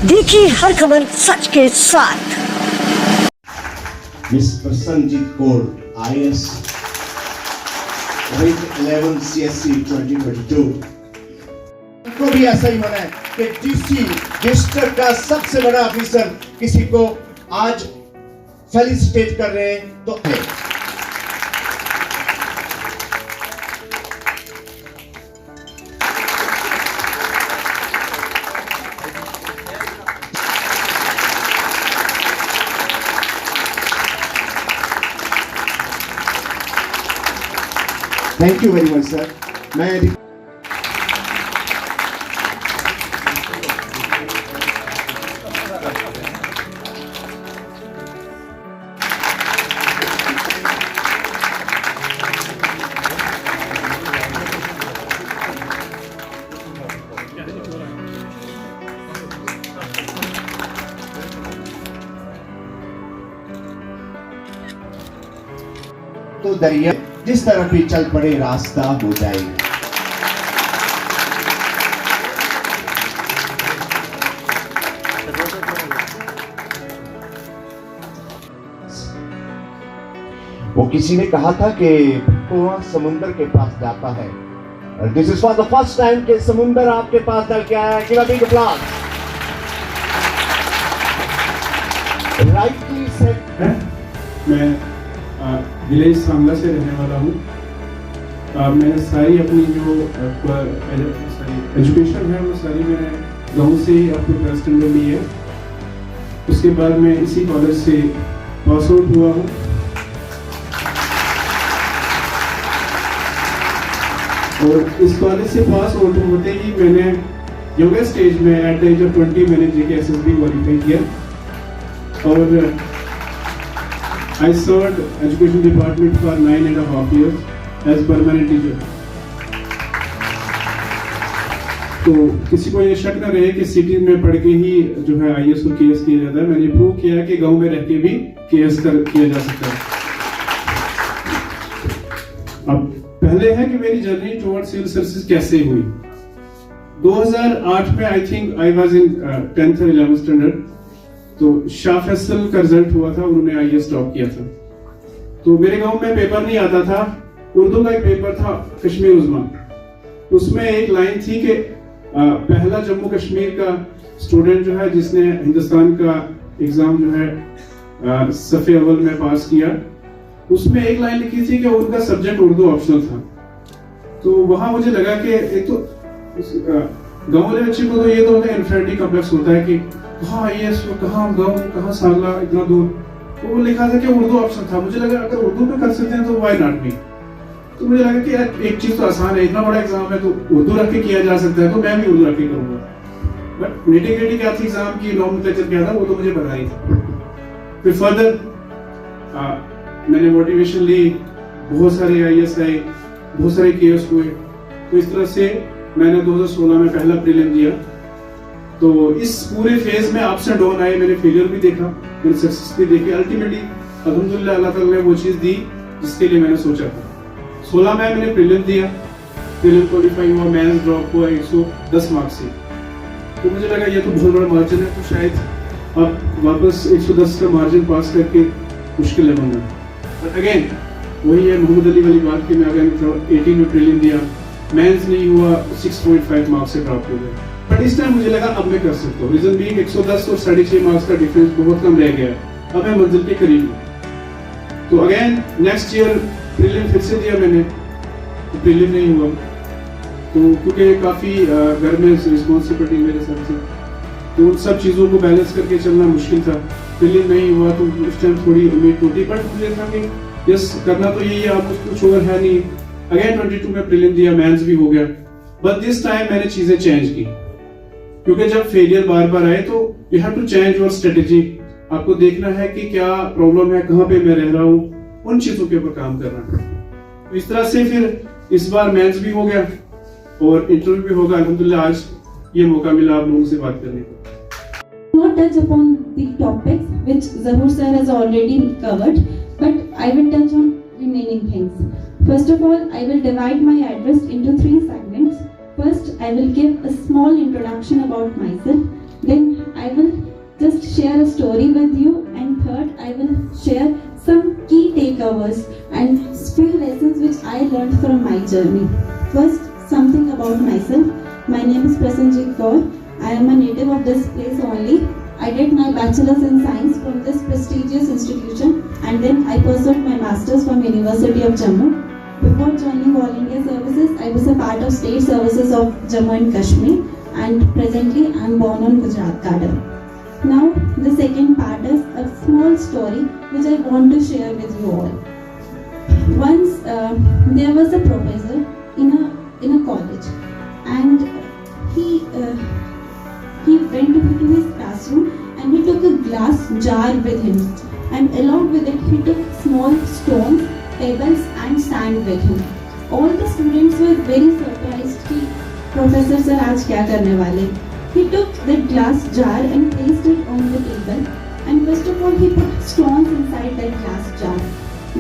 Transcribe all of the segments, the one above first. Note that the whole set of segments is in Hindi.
देखिए हर खबर सच के साथ। Miss Prasanjit Kaur, IS, Grade 11 CSC 2022। को भी ऐसा ही होना है कि डीसी डिस्ट्रिक्ट का सबसे बड़ा ऑफिसर किसी को आज फेलिसिटेट कर रहे हैं तो thank you very much sir. मैं तो दरिया जिस तरफ भी चल पड़े रास्ता हो जाएगा। वो किसी ने कहा था कि कुआं समुंदर के पास जाता है और this is for the first time कि समुंदर आपके पास चल के आया है। Give a big applause. Rightly said. मैं विलेज सांगला से रहने वाला हूँ। मैंने सारी अपनी जो एजुकेशन है वो सारी मैंने गांव से ही अप टू प्लस में ली है। उसके बाद मैं इसी कॉलेज से पास आउट हुआ हूँ। और इस कॉलेज से पास आउट होते ही मैंने योगा स्टेज में एट द एज ऑफ 20 मैंने JKSSB क्वालिफाई किया और I served education department for 9.5 years as permanent teacher. तो किसी को ये शक न रहे कि सिटी में पढ़ के ही जो है IAS और KS किया जाता है। मैंने प्रूव किया कि गांव में रह के भी KS किया जा सकता है। अब पहले है कि मेरी जर्नी टुवर्ड्स सिविल सर्विसेज कैसे हुई। 2008 में I think I was in 10th और 11th स्टैंडर्ड। तो शाह फैसल का रिजल्ट हुआ था, उन्होंने IAS टॉप किया था। तो मेरे गांव में पेपर नहीं आता था, उर्दू का एक पेपर था कश्मीर उज़्मा। उसमें एक लाइन थी कि पहला जम्मू कश्मीर का स्टूडेंट जो है जिसने हिंदुस्तान का एग्जाम जो है सफ़े अव्वल में पास किया, उसमें एक लाइन लिखी थी कि उनका सब्जेक्ट उर्दू ऑप्शनल था। तो वहां मुझे लगा कि एक तो गाँव वाले बच्चे को तो ये तो होता है, इन्फेरिटी कॉम्प्लेक्स होता है कि कहाँ IAS कहाँ गाँव कहाँ सांगला इतना दूर। तो वो लिखा था कि उर्दू ऑप्शन था। मुझे लगा अगर उर्दू में कर सकते हैं तो व्हाई नॉट मी। तो मुझे लगा कि यार एक चीज तो आसान है, इतना बड़ा एग्जाम है तो उर्दू रख के किया जा सकता है, तो मैं भी उर्दू रख के करूंगा। बट नेटिविटी क्या थी एग्जाम की, नॉमेनक्लेचर क्या था, वो तो मुझे पता ही था। फिर फर्दर मैंने मोटिवेशन ली, बहुत सारे IAS आए, बहुत सारे KS हुए। तो इस तरह से मैंने 2016 में पहला प्रीलिम दिया। तो इस पूरे फेज में अप्स एंड डाउन आए, मैंने फेलियर भी देखा, मैंने सक्सेस भी देखी। अल्टीमेटली अल्हम्दुलिल्लाह अल्लाह ताला ने वो चीज दी जिसके लिए मैंने सोचा था। 16 में मैंने प्रीलिम दिया, प्रीलिम क्वालिफाई हुआ, मेंस ड्रॉप हुआ 110 मार्क्स से। तो मुझे लगा ये तो बहुत बड़ा मार्जिन है, तो शायद अब वापस 110 का मार्जिन पास करके मुश्किल है बनना। बट अगेन वही है मोहम्मद अली वाली बात कि मैं अगेन 18 में प्रीलिम दिया, मेंस नहीं हुआ, 6.5 मार्क्स से ड्रॉप हो गया। बट इस टाइम मुझे लगा अब मैं कर सकता हूँ। रीजन बीइंग 110 और 6.5 मार्क्स का डिफरेंस बहुत कम रह गया, अब मैं मंजिल के करीब हूँ। तो अगेन नेक्स्ट ईयर प्रीलिम फिर से दिया मैंने, तो प्रीलिम नहीं हुआ। तो क्योंकि काफ़ी घर में रिस्पॉन्सिबिलिटी मेरे साथ थी, तो उन सब चीज़ों को बैलेंस करके चलना मुश्किल था। प्रीलिम नहीं हुआ तो उस टाइम थोड़ी उम्मीद टूटी, बट मुझे था कि यस करना तो यही है, आप कुछ और है नहीं। अगेन 22 में प्रीलिम दिया, मेंस भी हो गया। बट दिस टाइम मैंने चीज़ें चेंज की, क्योंकि जब फेलियर बार बार आए तो you have to change your strategy. आपको देखना है कि क्या प्रॉब्लम है, कहाँ पे मैं रह रहा हूँ, उन चीजों के ऊपर काम करना है। तो इस तरह से फिर इस बार मेंस भी हो गया और इंटरव्यू भी होगा। अल्हम्दुलिल्लाह आज ये मौका मिला आप लोगों से बात करने का। Not touch upon the topics which Zahur sir has already covered, but I will touch on remaining things. First of all, I will divide my address into 3 segments. First, I will give a small introduction about myself. Then I will just share a story with you, and third, I will share some key takeaways and few lessons which I learned from my journey. First, something about myself. My name is Prasanjit Kaur. I am a native of this place only. I did my bachelor's in science from this prestigious institution, and then I pursued my master's from University of Jammu. Before joining All India Services, I was a part of State Services of Jammu and Kashmir, and presently I am born on Gujarat cadre. Now, the second part is a small story which I want to share with you all. Once there was a professor in a college, and he went to his classroom and he took a glass jar with him, and along with it he took small stones, pebbles and sand with him. All the students were very surprised कि professor sir आज क्या करने वाले. He took that glass jar and placed it on the table, and first of all he put stones inside that glass jar.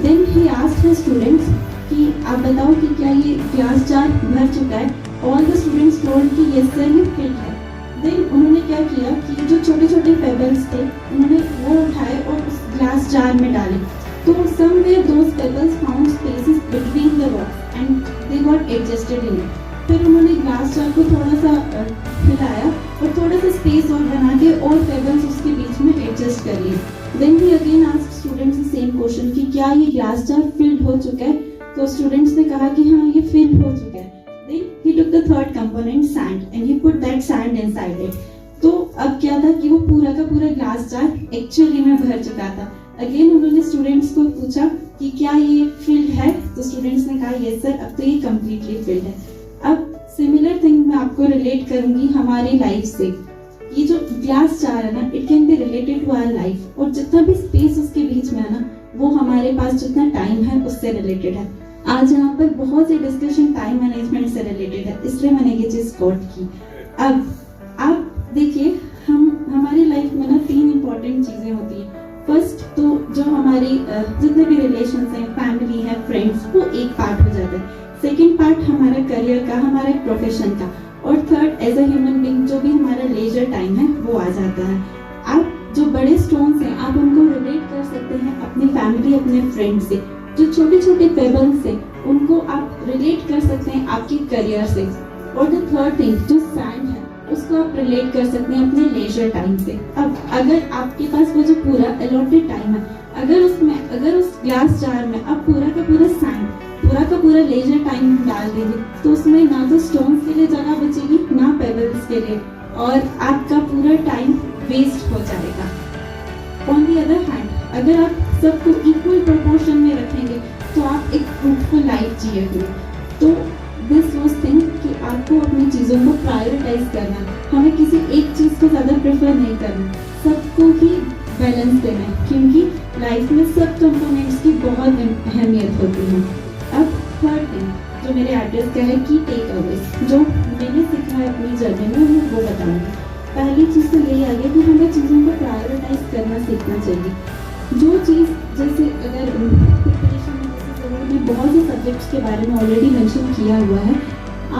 Then he asked his students कि आप बताओ कि क्या ये glass jar भर चुका है. All the students told कि yes sir ये filled है. Then उन्होंने क्या किया कि जो छोटे छोटे pebbles थे उन्होंने वो उठाए और उस glass jar में डाले. तो somewhere those pebbles found spaces between the rocks and they got adjusted in it. फिर उन्होंने ग्लास जार को थोड़ा सा हिलाया और थोड़ा सा स्पेस और बना के और पेबल्स उसके बीच में एडजस्ट कर लिए. Then he again asked students the same question कि क्या ये ग्लास जार फिल्ड हो चुका है. तो स्टूडेंट्स ने कहा कि हाँ ये फिल हो चुका है. Then he took the third component sand and he put that sand inside it. तो अब क्या था कि वो पूरा का पूरा ग्लास जार एक्चुअली में भर चुका था. अगेन उन्होंने स्टूडेंट्स को पूछा कि क्या ये फिल्ड है. तो स्टूडेंट्स ने कहा यस सर अब तो ये कम्प्लीटली फिल्ड है. अब सिमिलर थिंग मैं आपको रिलेट करूंगी हमारी लाइफ से. ये जो ग्लास जार है ना, it can be related to our life, और जितना भी स्पेस उसके बीच में है ना, वो हमारे पास जितना टाइम है उससे रिलेटेड है. आज यहाँ पर बहुत सी डिस्कशन टाइम मैनेजमेंट से रिलेटेड है, इसलिए मैंने ये चीज कोट की. अब आप देखिए हमारी लाइफ में ना 3 इंपॉर्टेंट चीजें होती है. फर्स्ट तो जो हमारी जितने भी रिलेशंस हैं, फैमिली है, फ्रेंड्स, वो एक पार्ट हो जाता है. सेकेंड पार्ट हमारा करियर का, हमारे प्रोफेशन का, और third as a human being जो भी हमारा लेजर टाइम है वो आ जाता है. आप जो बड़े स्टोन्स हैं आप उनको रिलेट कर सकते हैं अपनी फैमिली, अपने फ्रेंड से. जो छोटे छोटे पेबल्स हैं उनको आप रिलेट कर सकते हैं आपके करियर से. और द थर्ड थिंग जो सैंड है उसको आप रिलेट कर सकते हैं अपने लेजर टाइम से. अब अगर आपके पास वो जो पूरा अलॉटेड टाइम है, अगर उस ग्लास जार में आप पूरा का पूरा सैंड, पूरा का पूरा लेजर टाइम डाल देंगे तो उसमें ना तो स्टोन्स के लिए जगह बचेगी ना पेबल्स के लिए, और आपका पूरा टाइम वेस्ट हो जाएगा. ऑन द अदर हैंड अगर आप सबको इक्वल प्रोपोर्शन में रखेंगे तो आप एक फ्रूटफुल लाइफ जिएंगे. तो दिस वाज थिंग कि आपको अपनी चीज़ों को प्रायोरिटाइज करना, हमें किसी एक चीज़ को ज़्यादा प्रेफर नहीं करना, सबको ही बैलेंस देना है, क्योंकि लाइफ में सब कंपोनेंट्स की बहुत अहमियत होती है. अब थर्ड थिंग जो मेरे आर्टिस्ट का है कि टेक अवेज जो मैंने सीखा है अपनी जर्नी में, मैं वो बताऊंगी. पहली चीज़ तो यही आ गई कि हमें चीज़ों को प्रायोरिटाइज करना सीखना चाहिए. जो चीज़ जैसे अगर प्रिपरेशन में जैसे मैंने बहुत से सब्जेक्ट्स के बारे में ऑलरेडी मेंशन किया हुआ है,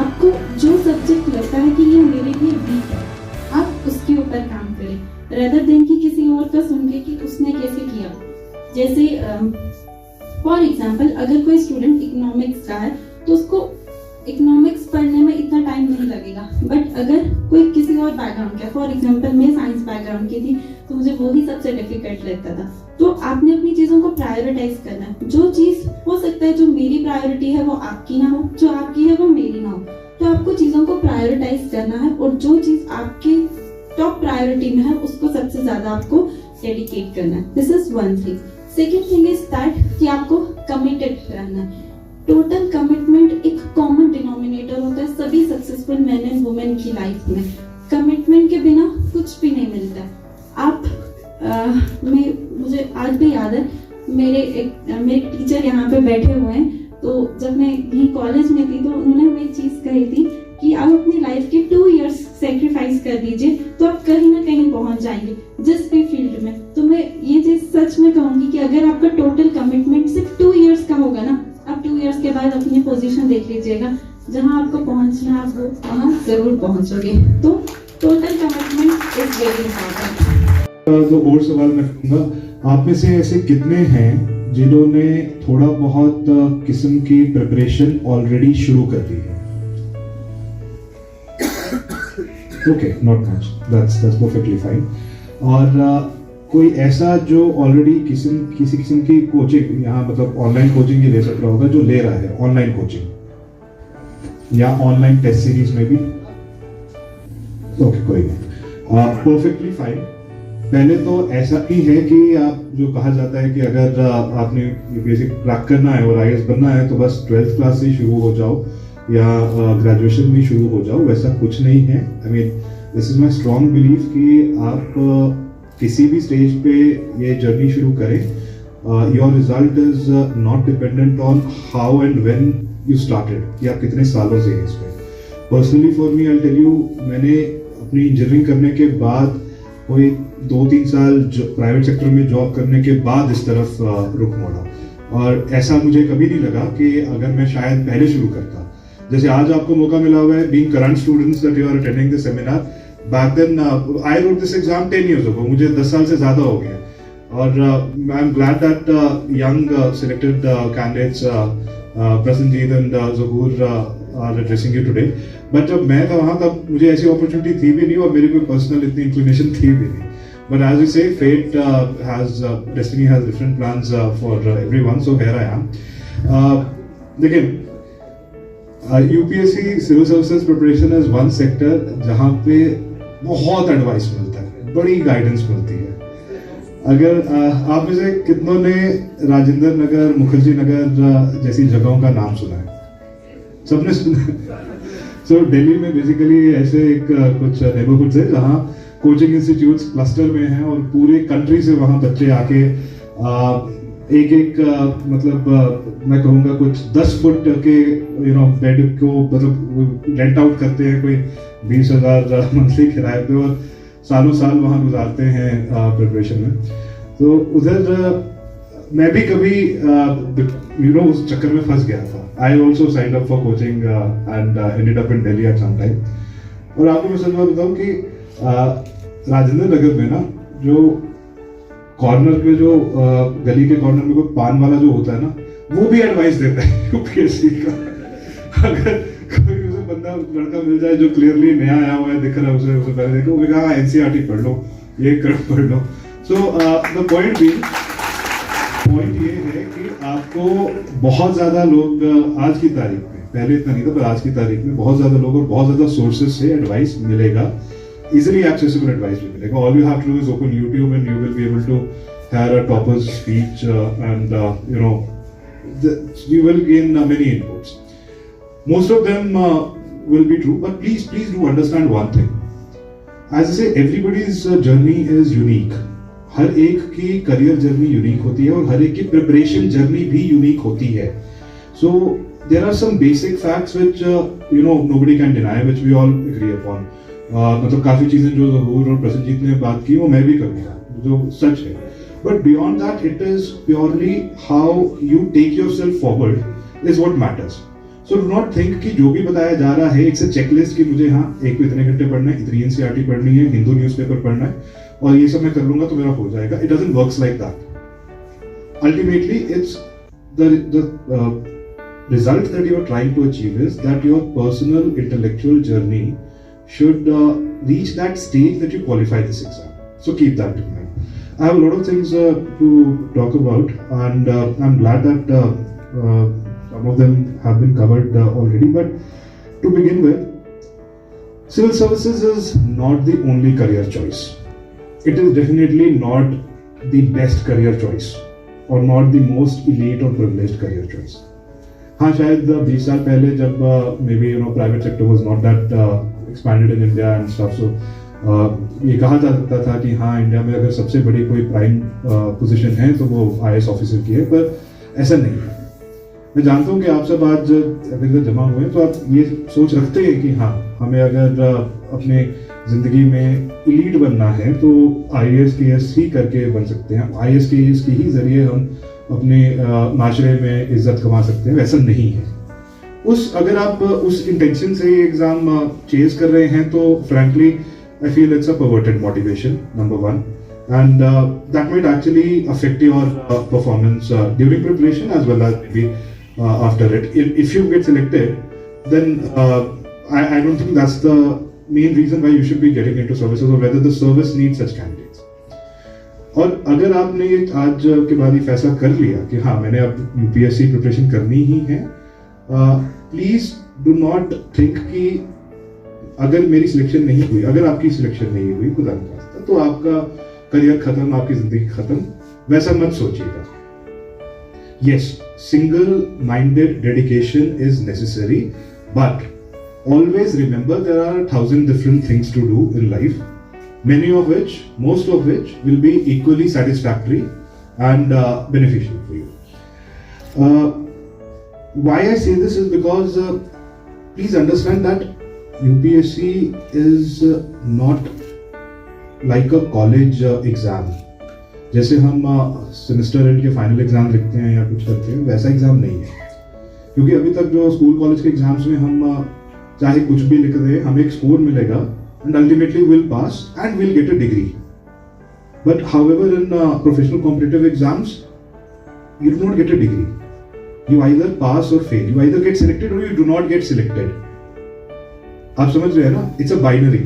आपको जो सब्जेक्ट लगता है कि ये मेरे लिए वीक है आप उसके ऊपर काम करें, रेदर देन कि किसी और का सुन के कि उसने कैसे किया. जैसे फॉर एग्जाम्पल अगर कोई स्टूडेंट इकोनॉमिक्स का है तो उसको इकोनॉमिक्स पढ़ने में इतना टाइम नहीं लगेगा. बट अगर कोई किसी और बैकग्राउंड का, फॉर एग्जाम्पल मैं साइंस बैकग्राउंड की थी तो मुझे वो ही सबसे डिफिकल्ट लगता था. तो आपने अपनी चीज़ों को प्रायोरिटाइज करना है. जो चीज़ हो सकता है जो मेरी प्रायोरिटी है वो आपकी ना हो, जो आपकी है वो मेरी ना हो, तो आपको चीज़ों को प्रायोरिटाइज करना है और जो चीज़ आपके टॉप प्रायोरिटी में है उसको सबसे ज़्यादा आपको डेडिकेट करना है. This is one thing. Second thing is that कि आपको कमिटेड रहना है. टोटल कमिटमेंट एक कॉमन डिनोमिनेटर होता है सभी सक्सेसफुल मैन एंड वुमेन की लाइफ में. कमिटमेंट के बिना कुछ भी नहीं मिलता है. आप मुझे आज भी याद है मेरे टीचर यहाँ पे बैठे हुए हैं, तो जब मैं यही कॉलेज में थी तो उन्होंने हमें एक चीज़ कही थी कि आप अपनी लाइफ के 2 इयर्स सेक्रीफाइस कर दीजिए तो आप कहीं ना कहीं पहुंच जाएंगे जिस भी फील्ड में. तो मैं ये चीज़ सच में कहूँगी कि अगर आपका टोटल कमिटमेंट सिर्फ 2 इयर्स का होगा ना, आप 2 इयर्स के बाद अपनी पोजीशन देख लीजिएगा, जहाँ आपको पहुँचना है आप वो वहाँ जरूर पहुँचोगे. तो total commitment is very important. तो और सवाल मैं कहूँगा, आप में से ऐसे कितने हैं जिन्होंने थोड़ा बहुत किस्म की प्रिपरेशन ऑलरेडी शुरू कर दी है? Okay, not much, that's perfectly fine. और कोई ऐसा जो ऑलरेडी किसी किस्म की कोचिंग, यहाँ मतलब ऑनलाइन कोचिंग ही ले सक रहा होगा, जो ले रहा है ऑनलाइन कोचिंग या ऑनलाइन टेस्ट सीरीज में भी? ओके, कोई नहीं, परफेक्टली फाइन. पहले तो ऐसा ही है कि आप जो कहा जाता है कि अगर आपने बेसिक क्रैक करना है और आईएएस बनना है तो बस 12th क्लास से शुरू हो जाओ या ग्रेजुएशन भी शुरू हो जाओ, वैसा कुछ नहीं है. I mean, this is my strong belief कि आप किसी भी स्टेज पे ये जर्नी शुरू करें. Your result is not dependent on how and when you started, कि आप कितने सालों से हैं इसमें. Personally for me I tell you, मैंने अपनी इंजीनियरिंग करने के बाद कोई 2-3 साल प्राइवेट सेक्टर में जॉब करने के बाद इस तरफ रुख मोड़ा. और ऐसा मुझे कभी नहीं लगा कि अगर मैं शायद पहले शुरू करता, जैसे आज आपको मौका मिला हुआ है, being current students that you are attending this seminar. Back then, I wrote this exam 10 years ago. मुझे 10 साल से ज़्यादा हो गया. और I'm glad that young selected candidates, Prasenjit and Zahoor, are addressing you today. But जब मैं था वहाँ, तब मुझे ऐसी opportunity थी भी नहीं और मेरी कोई personal इतनी inclination थी भी नहीं. But as we say, fate destiny has different plans for everyone. So here I am. लेकिन UPSC civil services preparation is one sector जहाँ पे बहुत एडवाइस मिलता है, बड़ी गाइडेंस मिलती है. अगर आप में से कितनों ने राजेंद्र नगर, मुखर्जी नगर जैसी जगहों का नाम सुना है? सबने सुना. सो दिल्ली में बेसिकली ऐसे कुछ नेबरहुड्स है जहाँ कोचिंग इंस्टीट्यूट्स क्लस्टर में हैं और पूरे कंट्री से वहाँ बच्चे आके एक मतलब मैं कहूँगा कुछ 10 फुट के बेड को मतलब रेंट आउट करते हैं, कोई 20,000 मंथली किराए पे, और सालों साल वहाँ गुजारते हैं प्रिपरेशन में. तो उधर मैं भी कभी उस चक्कर में फंस गया था. I also signed up for coaching and ended up in Delhi at some time. और आपको मैं सच बात बताऊँ कि राजेंद्र नगर में ना, जो कॉर्नर पे जो गली के कॉर्नर में कोई पान वाला जो होता है ना, वो भी एडवाइस देता है यूपीएससी का. अगर कोई उसे बंदा लड़का मिल जाए जो क्लियरली नया आया हुआ है, दिख रहा है उसे पहले देखो, वो कहा एनसीईआरटी पढ़ लो, ये पढ़ लो. सो द पॉइंट ये है कि आपको बहुत ज्यादा लोग आज की तारीख में, पहले इतना नहीं था पर आज की तारीख में बहुत ज्यादा लोग और बहुत ज्यादा सोर्सेज से एडवाइस मिलेगा. Easily accessible advice will be like, all you have to do is open YouTube and you will be able to hear a topper's speech and you will gain many inputs. Most of them will be true, but please do understand one thing. As I say, everybody's journey is unique. हर एक की career journey unique होती है और हर एक की preparation journey भी unique होती है. So there are some basic facts which nobody can deny, which we all agree upon. मतलब काफी चीजें जो ज़हूर और प्रसन्नजीत ने बात की वो मैं भी करूँगा, जो सच है. But beyond that it is purely how you take yourself forward is what matters. So do not think कि जो भी बताया जा रहा है इट्स अ चेकलिस्ट कि मुझे एक को इतने घंटे पढ़ना है, इतनी एनसीईआरटी पढ़नी है, हिंदू न्यूज़पेपर पढ़ना है और ये सब मैं कर लूंगा तो मेरा हो जाएगा. It doesn't works like that. Ultimately it's the result that you are trying to achieve is that your personal intellectual journey should reach that stage that you qualify this exam. So keep that in mind. I have a lot of things to talk about and I'm glad that some of them have been covered already. But to begin with, civil services is not the only career choice. It is definitely not the best career choice or not the most elite or privileged career choice. हाँ, शायद 20 साल पहले जब maybe private sector was not that expanded in India and stuff, so ये कहा जा सकता था कि हाँ इंडिया में अगर सबसे बड़ी कोई प्राइम पोजीशन है तो वो आईएएस ऑफिसर की है, पर ऐसा नहीं है. मैं जानता हूँ कि आप सब आज अगर जमा हुए हैं तो आप ये सोच रखते हैं कि हाँ हमें अगर अपने जिंदगी में इलीट बनना है तो आईएएस केएस ही करके बन सकते हैं, आईएएस केएस के ही जरिए हम अपने माशरे में इज्जत कमा सकते हैं. वैसा नहीं है. अगर आप उस इंटेंशन से एग्जाम चेज कर रहे हैं तो frankly I feel it's a perverted motivation, number one. And that might actually affect your performance during preparation as well as maybe after it. If you get selected, then I don't think that's the main reason why you should be getting into services, or whether the service needs such candidates. और अगर आपने ये आज के बाद ये फैसला कर लिया कि हाँ मैंने अब यूपीएससी प्रिपरेशन करनी ही है, प्लीज डू नॉट थिंक कि अगर मेरी सिलेक्शन नहीं हुई, अगर आपकी सिलेक्शन नहीं हुई खुदा न खास्ता, तो आपका करियर खत्म, आपकी जिंदगी खत्म, वैसा मत सोचिएगा. Yes, single minded dedication is necessary, but always remember there are 1,000 different things to do in life, most of which will be equally satisfactory and beneficial for you. Why I say this is because please understand that UPSC is not like a college exam. जैसे हम सेमेस्टर एंड के फाइनल एग्जाम लिखते हैं या कुछ करते हैं, वैसा एग्जाम नहीं है. क्योंकि अभी तक जो स्कूल कॉलेज के एग्जाम्स में हम चाहे कुछ भी लिख दें, हमें एक स्कोर मिलेगा and ultimately we'll pass and we'll get a degree. But however, in professional competitive exams, you do not get a degree. You either pass or fail. You either get selected or you do not get selected. आप समझ रहे हैं ना? It's a binary.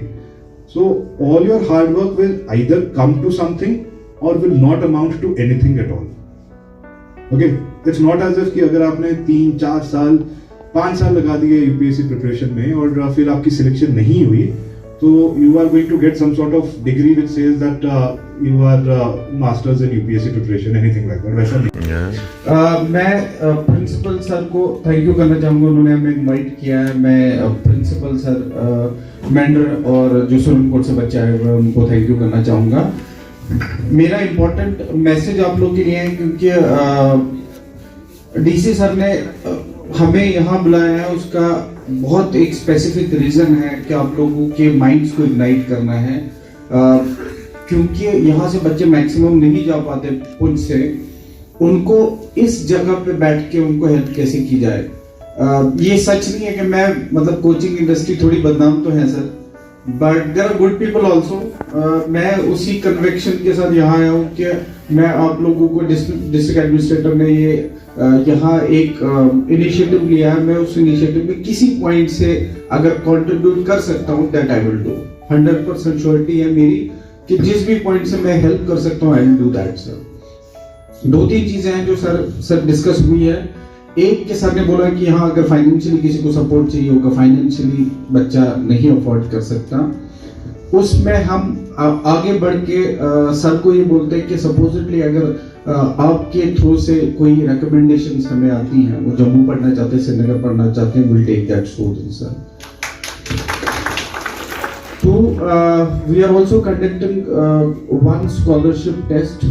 So all your hard work will either come to something or will not amount to anything at all. Okay? It's not as if कि अगर आपने 3-4 साल 5 साल लगा दिए यूपीएससी प्रिपरेशन में और फिर आपकी सिलेक्शन नहीं हुई, तो you are going to get some sort of degree which says that you are masters in UPSC preparation, anything like that, वैसा नहीं. मैं प्रिंसिपल सर को थैंक यू करना चाहूँगा, उन्होंने हमें इनवाइट किया है. मैं प्रिंसिपल सर मेंडर और जो सुप्रीम कोर्ट से बच्चे आए हुए हैं उनको थैंक यू करना चाहूँगा. मेरा इम्पोर्टेंट मैसेज आप लोग के लिए है, क्योंकि डीसी सर ने हमें यहाँ बुलाया है, उसका बहुत एक स्पेसिफिक रीजन है कि आप लोगों के माइंड्स को इग्नाइट करना है. क्योंकि यहाँ से बच्चे मैक्सिमम नहीं जा पाते पुंछ से, उनको इस जगह पे बैठ के उनको हेल्प कैसे की जाए. ये सच नहीं है कि मैं मतलब कोचिंग इंडस्ट्री थोड़ी बदनाम तो है sir, but there are good people also. मैं उसी कन्विक्शन के साथ यहाँ आया हूँ कि मैं आप लोगों को डिस्ट्रिक्ट एडमिनिस्ट्रेटर ने ये यहाँ एक इनिशिएटिव लिया है, मैं उस इनिशिएटिव में किसी पॉइंट से अगर कंट्रीब्यूट कर सकता हूँ that I will do. 100% surety है मेरी कि जिस भी पॉइंट से मैं हेल्प कर सकता हूँ I will do that sir. 2-3 चीजें हैं जो सर डिस्कस हुई है. एक के सर ने बोला कि यहाँ अगर फाइनेंशियली किसी को सपोर्ट चाहिए होगा, फाइनेंशियली बच्चा नहीं अफोर्ड कर सकता, उसमें हम आगे बढ़ के सर को ये बोलते हैं कि सपोजिटली अगर आपके थ्रू से कोई रिकमेंडेशंस हमें आती हैं, वो जम्मू पढ़ना चाहते हैं, श्रीनगर पढ़ना चाहते हैं, will take that student sir. तो we are also conducting one scholarship test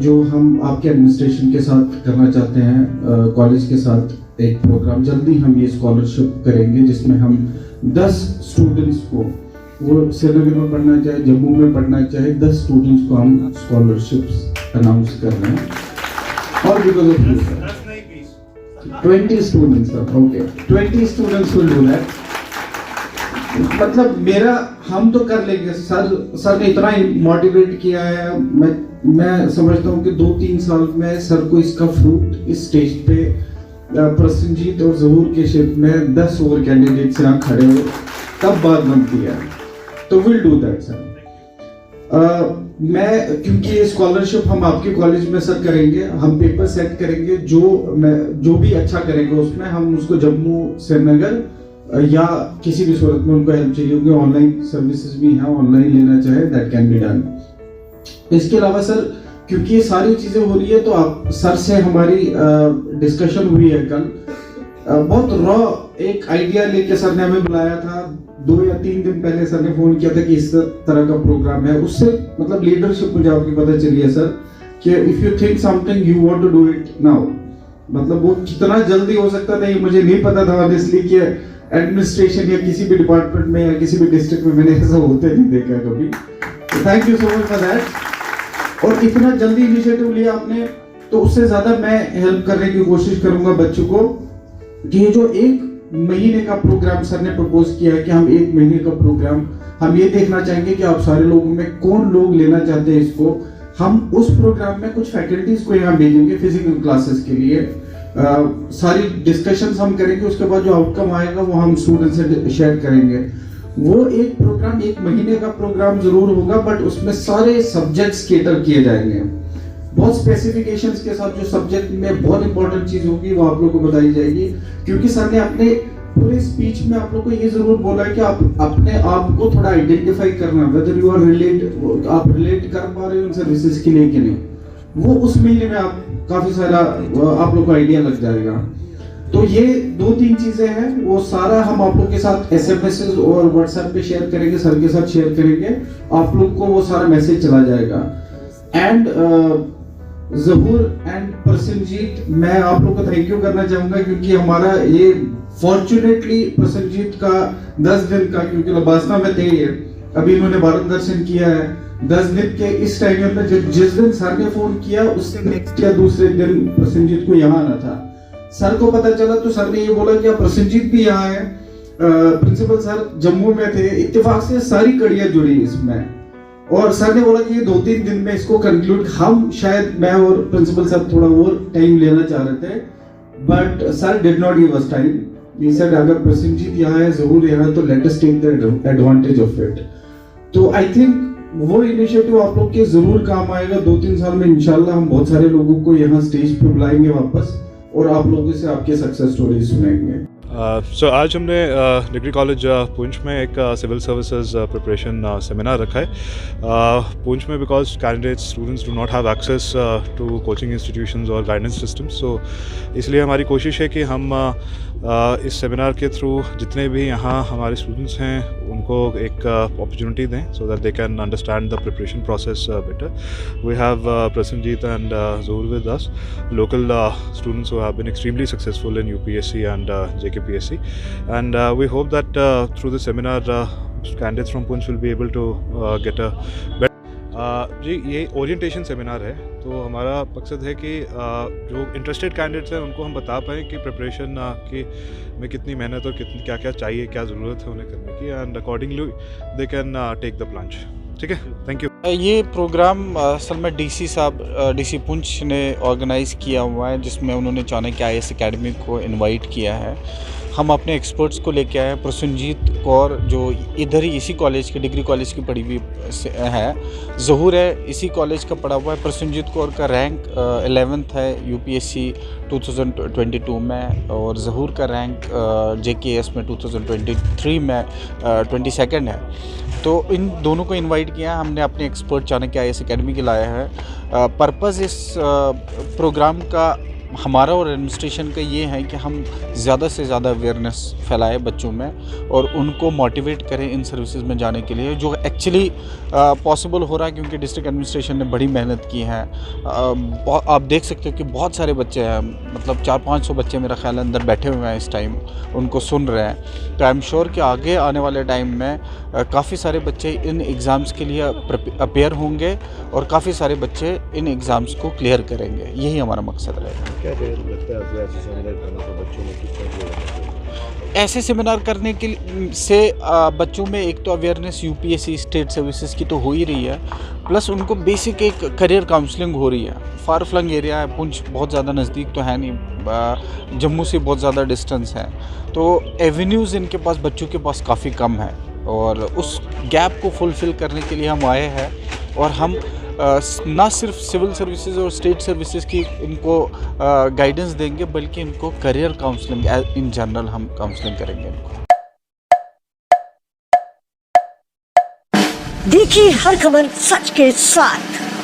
जो हम आपके एडमिनिस्ट्रेशन के साथ करना चाहते हैं. कॉलेज के साथ एक प्रोग्राम जल्दी हम ये स्कॉलरशिप करेंगे जिसमें हम 10 स्टूडेंट्स को, वो श्रीनगर में पढ़ना चाहे, जम्मू में पढ़ना चाहे, 10 स्टूडेंट्स को हम स्कॉलरशिप्स अनाउंस कर रहे हैं. और because of you 20 students sir, okay 20 students will do that. मतलब मेरा हम तो कर लेंगे सर ने इतना मोटिवेट किया है. मैं समझता हूँ कि 2-3 साल में सर को इसका फ्रूट इस स्टेज पे प्रसन्नजीत और ज़हूर के शेप में 10 और कैंडिडेट्स यहाँ खड़े हो तब बात बनती है. तो विल डू दैट सर. मैं क्योंकि ये स्कॉलरशिप हम आपके कॉलेज में सर करेंगे, हम पेपर सेट करेंगे, जो भी अच्छा करेंगे उसमें हम उसको जम्मू श्रीनगर या किसी भी सूरत में उनको हेल्प चाहिए होगी, ऑनलाइन सर्विसेज भी हैं, ऑनलाइन लेना चाहे दैट कैन बी डन. इसके अलावा सर क्योंकि ये सारी चीजें हो रही है तो आप सर से हमारी डिस्कशन हुई है कल. बहुत रॉ एक आइडिया लेके सर ने हमें बुलाया था. 2 या 3 दिन पहले सर ने फोन किया था कि इस तरह का प्रोग्राम है. उससे मतलब लीडरशिप मुझे आपकी पता चली है सर कि if you think something you want to do it now. मतलब वो कितना जल्दी हो सकता था ये मुझे नहीं पता था ऑनेस्टली कि एडमिनिस्ट्रेशन या किसी भी डिपार्टमेंट में या किसी भी डिस्ट्रिक्ट में मैंने ऐसा होते नहीं देखा कभी. Thank you so much for that. और इतना जल्दी इनिशिएटिव लिया आपने, तो उससे ज्यादा मैं हेल्प करने की कोशिश करूंगा बच्चों को कि ये जो एक महीने का प्रोग्राम सर ने प्रपोज किया है कि हम 1 महीने का प्रोग्राम हम ये देखना चाहेंगे कि आप सारे लोगों में कौन लोग लेना चाहते हैं इसको। हम उस प्रोग्राम में कुछ फैकल्टीज को यहाँ भेजेंगे फिजिकल क्लासेस के लिए। सारी डिस्कशंस हम करेंगे, उसके बाद जो आउटकम आएगा वो हम स्टूडेंट से शेयर करेंगे। वो एक प्रोग्राम 1 महीने का प्रोग्राम जरूर होगा, बट उसमें सारे सब्जेक्ट्स केटर किए जाएंगे। बहुत स्पेसिफिकेशंस के साथ जो सब्जेक्ट में बहुत इंपॉर्टेंट चीज होगी वो आप लोग को बताई जाएगी, क्योंकि सर ने अपने पूरे स्पीच में आप लोग को ये जरूर बोला है कि आप अपने आप को थोड़ा आइडेंटिफाई करना, वेदर यू आर आप रिलेट कर पा रहे हो उन सर्विसेज के लिए कि नहीं। वो उस महीने में आप काफी सारा आप लोग को आइडिया लग जाएगा। तो ये 2-3 चीजें हैं, वो सारा हम आप लोग के साथ SMS और व्हाट्सएप पे शेयर करेंगे, सर के साथ शेयर करेंगे, आप लोग को वो सारा मैसेज चला जाएगा। एंड ज़हूर एंड प्रसन्नजीत, मैं आप लोग को थैंक यू करना चाहूंगा, क्योंकि हमारा ये फॉर्चुनेटली प्रसन्नजीत का 10 दिन का, क्योंकि लबासना में थे ये, अभी इन्होंने भारत दर्शन किया है 10 दिन के इस टाइम में जिस दिन सर ने फोन किया उससे नेक्स्ट या दूसरे दिन प्रसन्नजीत को यहाँ आना था। सर को पता चला तो सर ने ये बोला कि प्रसन्नजीत भी यहाँ है। प्रिंसिपल सर जम्मू में थे, इत्तेफाक से सारी कड़ियां जुड़ी इसमें, और सर ने बोला कि ये 2-3 दिन में इसको कंक्लूड, हम शायद मैं और प्रिंसिपल सर थोड़ा और टाइम लेना चाह रहे थे, but sir did not give us time. He said अगर प्रसन्नजीत यहाँ है, ज़हूर यहाँ है, तो let us take the advantage of it. तो आई थिंक वो इनिशिएटिव आप लोग के जरूर काम आएगा। 2-3 साल में इंशाल्लाह हम बहुत सारे लोगों को यहाँ स्टेज पे बुलाएंगे वापस, और आप लोगों से आपके सक्सेस स्टोरीज सुनाएंगे। आज हमने डिग्री कॉलेज पुंछ में एक सिविल सर्विसेज प्रिपरेशन सेमिनार रखा है पुंछ में, because candidates students do not have access to coaching institutions और गाइडेंस सिस्टम्स। सो इसलिए हमारी कोशिश है कि हम इस सेमिनार के थ्रू जितने भी यहाँ हमारे स्टूडेंट्स हैं उनको एक अपॉर्चुनिटी दें, so that they can understand the preparation process better. We have Prasannajit and Zahoor with us, local students who have been extremely successful in UPSC and JKPSC, and we hope that through the seminar candidates from Punch will be able to get a better जी ये ओरिएंटेशन सेमिनार है, तो हमारा मकसद है कि जो इंटरेस्टेड कैंडिडेट्स हैं उनको हम बता पाएँ कि प्रिपरेशन की में कितनी मेहनत और कितनी क्या क्या चाहिए, क्या ज़रूरत है उन्हें करने की, and accordingly they can take the plunge. ठीक है, थैंक यू। ये प्रोग्राम असल में DC पुंछ ने ऑर्गेनाइज़ किया हुआ है, जिसमें उन्होंने चाणक्य IAS एकेडमी को इनवाइट किया है। हम अपने एक्सपर्ट्स को लेके आए हैं। प्रसन्नजीत कौर जो इधर ही इसी कॉलेज की डिग्री कॉलेज की पढ़ी हुई है, ज़हूर है इसी कॉलेज का पढ़ा हुआ है। प्रसन्नजीत कौर का रैंक 11th है UPSC 2022 में, और ज़हूर का रैंक JKS में 2023 में 22nd है। तो इन दोनों को इनवाइट किया है हमने, अपने एक्सपर्ट चाणक्य IAS एकेडमी के लाया है। पर्पज़ इस प्रोग्राम का हमारा और एडमिनिस्ट्रेशन का ये है कि हम ज़्यादा से ज़्यादा अवेयरनेस फैलाएं बच्चों में और उनको मोटिवेट करें इन सर्विसेज में जाने के लिए, जो एक्चुअली पॉसिबल हो रहा है क्योंकि डिस्ट्रिक्ट एडमिनिस्ट्रेशन ने बड़ी मेहनत की है। आप देख सकते हो कि बहुत सारे बच्चे हैं, मतलब 400-500 बच्चे मेरा ख्याल अंदर बैठे हुए हैं इस टाइम, उनको सुन रहे हैं। तो आई एम श्योर कि आगे आने वाले टाइम में काफ़ी सारे बच्चे इन एग्ज़ाम्स के लिए अपेयर होंगे और काफ़ी सारे बच्चे इन एग्ज़ाम्स को क्लियर करेंगे, यही हमारा मकसद रहेगा। क्या लगता है आपको ऐसे सेमिनार करने से बच्चों में किस तरह की ऐसे सेमिनार करने के से बच्चों में एक तो अवेयरनेस UPSC स्टेट सर्विसेज की तो हो ही रही है, प्लस उनको बेसिक एक करियर काउंसलिंग हो रही है। फार फ्लंग एरिया है पुंछ, बहुत ज़्यादा नज़दीक तो है नहीं, जम्मू से बहुत ज़्यादा डिस्टेंस है, तो एवेन्यूज़ इनके पास बच्चों के पास काफ़ी कम है, और उस गैप को फुलफ़िल करने के लिए हम आए हैं। और हम ना सिर्फ सिविल सर्विसेज और स्टेट सर्विसेज की इनको गाइडेंस देंगे, बल्कि इनको करियर काउंसलिंग इन जनरल हम काउंसलिंग करेंगे इनको। देखिए हर खबर सच के साथ।